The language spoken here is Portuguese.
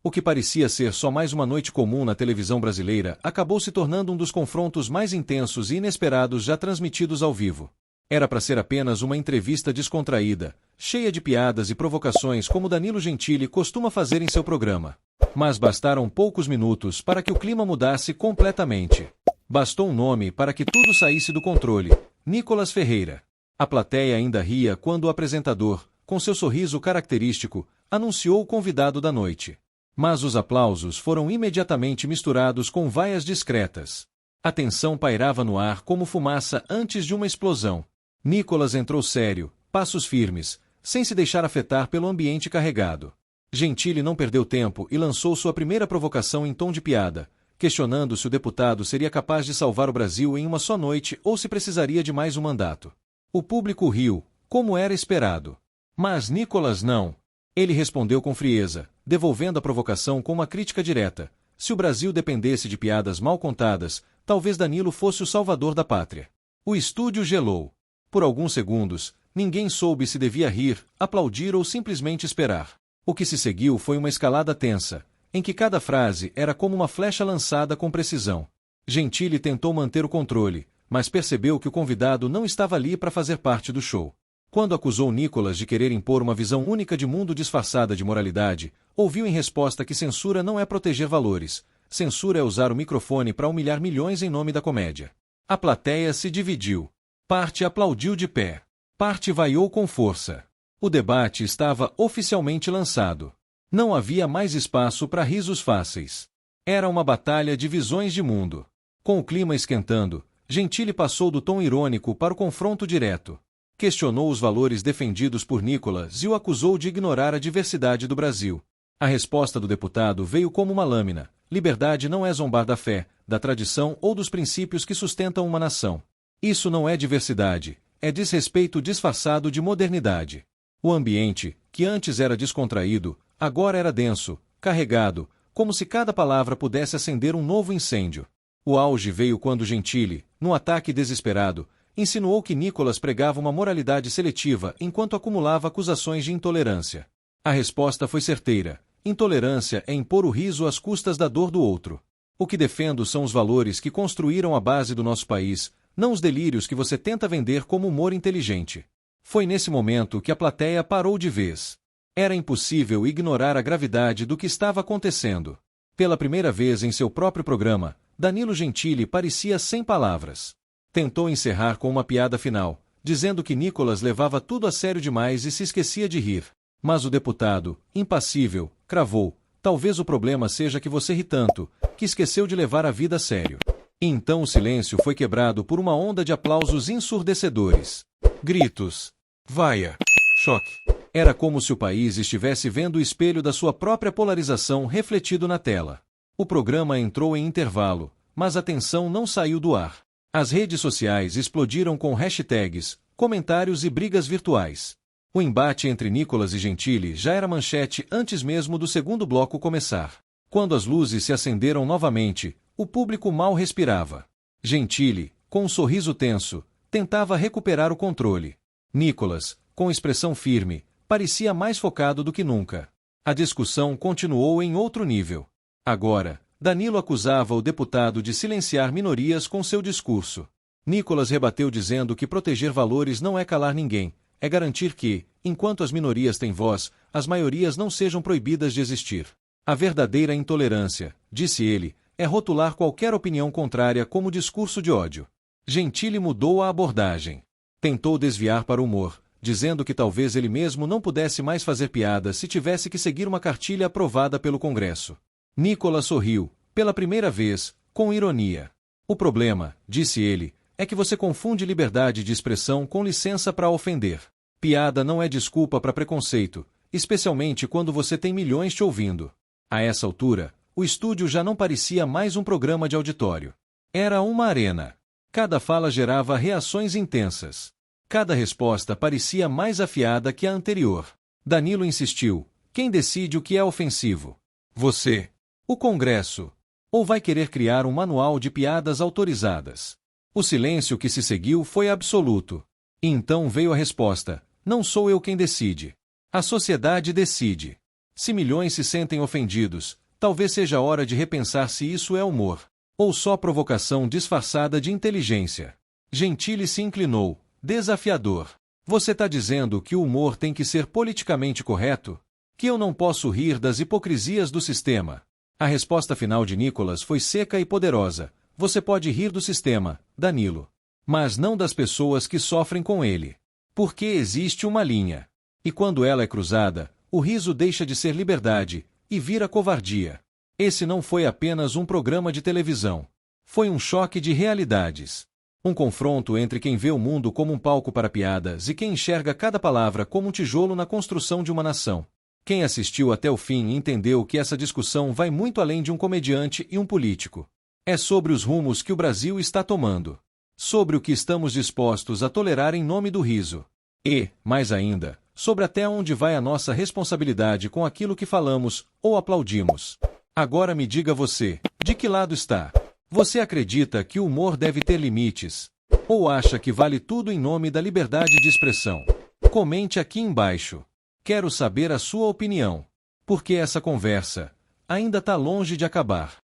O que parecia ser só mais uma noite comum na televisão brasileira acabou se tornando um dos confrontos mais intensos e inesperados já transmitidos ao vivo. Era para ser apenas uma entrevista descontraída, cheia de piadas e provocações como Danilo Gentili costuma fazer em seu programa. Mas bastaram poucos minutos para que o clima mudasse completamente. Bastou um nome para que tudo saísse do controle: Nicolas Ferreira. A plateia ainda ria quando o apresentador, com seu sorriso característico, anunciou o convidado da noite. Mas os aplausos foram imediatamente misturados com vaias discretas. A tensão pairava no ar como fumaça antes de uma explosão. Nicolas entrou sério, passos firmes, sem se deixar afetar pelo ambiente carregado. Gentili não perdeu tempo e lançou sua primeira provocação em tom de piada, questionando se o deputado seria capaz de salvar o Brasil em uma só noite ou se precisaria de mais um mandato. O público riu, como era esperado. Mas Nicolas não. Ele respondeu com frieza, devolvendo a provocação com uma crítica direta. Se o Brasil dependesse de piadas mal contadas, talvez Danilo fosse o salvador da pátria. O estúdio gelou. Por alguns segundos, ninguém soube se devia rir, aplaudir ou simplesmente esperar. O que se seguiu foi uma escalada tensa, em que cada frase era como uma flecha lançada com precisão. Gentili tentou manter o controle, mas percebeu que o convidado não estava ali para fazer parte do show. Quando acusou Nicolas de querer impor uma visão única de mundo disfarçada de moralidade, ouviu em resposta que censura não é proteger valores, censura é usar o microfone para humilhar milhões em nome da comédia. A plateia se dividiu. Parte aplaudiu de pé. Parte vaiou com força. O debate estava oficialmente lançado. Não havia mais espaço para risos fáceis. Era uma batalha de visões de mundo. Com o clima esquentando, Gentili passou do tom irônico para o confronto direto. Questionou os valores defendidos por Nicolas e o acusou de ignorar a diversidade do Brasil. A resposta do deputado veio como uma lâmina: liberdade não é zombar da fé, da tradição ou dos princípios que sustentam uma nação. Isso não é diversidade, é desrespeito disfarçado de modernidade. O ambiente, que antes era descontraído, agora era denso, carregado, como se cada palavra pudesse acender um novo incêndio. O auge veio quando Gentili, num ataque desesperado, insinuou que Nicolas pregava uma moralidade seletiva enquanto acumulava acusações de intolerância. A resposta foi certeira: intolerância é impor o riso às custas da dor do outro. O que defendo são os valores que construíram a base do nosso país, não os delírios que você tenta vender como humor inteligente. Foi nesse momento que a plateia parou de vez. Era impossível ignorar a gravidade do que estava acontecendo. Pela primeira vez em seu próprio programa, Danilo Gentili parecia sem palavras. Tentou encerrar com uma piada final, dizendo que Nicolas levava tudo a sério demais e se esquecia de rir. Mas o deputado, impassível, cravou: talvez o problema seja que você ri tanto, que esqueceu de levar a vida a sério. E então o silêncio foi quebrado por uma onda de aplausos ensurdecedores. Gritos. Vaia. Choque. Era como se o país estivesse vendo o espelho da sua própria polarização refletido na tela. O programa entrou em intervalo, mas a tensão não saiu do ar. As redes sociais explodiram com hashtags, comentários e brigas virtuais. O embate entre Nicolas e Gentili já era manchete antes mesmo do segundo bloco começar. Quando as luzes se acenderam novamente, o público mal respirava. Gentili, com um sorriso tenso, tentava recuperar o controle. Nicolas, com expressão firme, parecia mais focado do que nunca. A discussão continuou em outro nível. Agora, Danilo acusava o deputado de silenciar minorias com seu discurso. Nicolas rebateu dizendo que proteger valores não é calar ninguém, é garantir que, enquanto as minorias têm voz, as maiorias não sejam proibidas de existir. A verdadeira intolerância, disse ele, é rotular qualquer opinião contrária como discurso de ódio. Gentili mudou a abordagem. Tentou desviar para o humor, dizendo que talvez ele mesmo não pudesse mais fazer piadas se tivesse que seguir uma cartilha aprovada pelo Congresso. Nicolas sorriu, pela primeira vez, com ironia. O problema, disse ele, é que você confunde liberdade de expressão com licença para ofender. Piada não é desculpa para preconceito, especialmente quando você tem milhões te ouvindo. A essa altura, o estúdio já não parecia mais um programa de auditório. Era uma arena. Cada fala gerava reações intensas. Cada resposta parecia mais afiada que a anterior. Danilo insistiu: quem decide o que é ofensivo? Você? O Congresso? Ou vai querer criar um manual de piadas autorizadas? O silêncio que se seguiu foi absoluto. E então veio a resposta: não sou eu quem decide. A sociedade decide. Se milhões se sentem ofendidos, talvez seja hora de repensar se isso é humor, ou só provocação disfarçada de inteligência. Gentili se inclinou, desafiador. Você tá dizendo que o humor tem que ser politicamente correto? Que eu não posso rir das hipocrisias do sistema? A resposta final de Nicholas foi seca e poderosa. Você pode rir do sistema, Danilo. Mas não das pessoas que sofrem com ele. Porque existe uma linha. E quando ela é cruzada, o riso deixa de ser liberdade e vira covardia. Esse não foi apenas um programa de televisão. Foi um choque de realidades. Um confronto entre quem vê o mundo como um palco para piadas e quem enxerga cada palavra como um tijolo na construção de uma nação. Quem assistiu até o fim entendeu que essa discussão vai muito além de um comediante e um político. É sobre os rumos que o Brasil está tomando. Sobre o que estamos dispostos a tolerar em nome do riso. E, mais ainda, sobre até onde vai a nossa responsabilidade com aquilo que falamos ou aplaudimos. Agora me diga você, de que lado está? Você acredita que o humor deve ter limites? Ou acha que vale tudo em nome da liberdade de expressão? Comente aqui embaixo. Quero saber a sua opinião. Porque essa conversa ainda está longe de acabar.